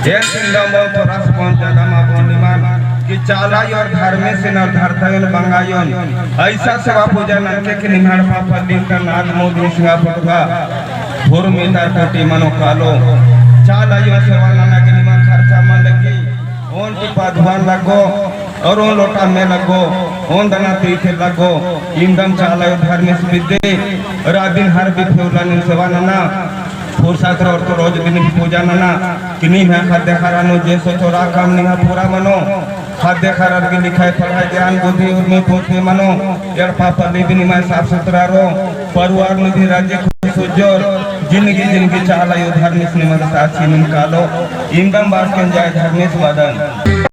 ये सिंधम तो राष्ट्रपति जगमा पूर्णिमान कि चालाई और धर्मे से न धरतयन बंगायन ऐसा सेवा पूजा नंके के निमाड़ पापा दिन का नाग मोदी सिंगापुर का भोर में तार कोटी मनो कालो चालाई सेवा नना के निमा खर्चा मन लगी ओन टिपा धुआं लगो और ओन लोटा में लगो ओन दना तीखे लगो इंदम चालाई धर्मे से विद्ये राबिन हर बिफुला निम सेवा नना फुर्सत और तो रोज दिन पूजा नना किन्हीं में खाद्य खारानो जैसो चोरा काम निहा पूरा मनो खाद्य खारार की लिखाई पढ़ाई ज्ञान बुद्धि और में पोते मनो यार पापा ले बिनी मैं साफ सुथरा रो परिवार में भी राज्य सुजोर जिंदगी चाला यो धर्मेश निमन साक्षी निकालो इंदम बास के जाय धर्मेश मदन।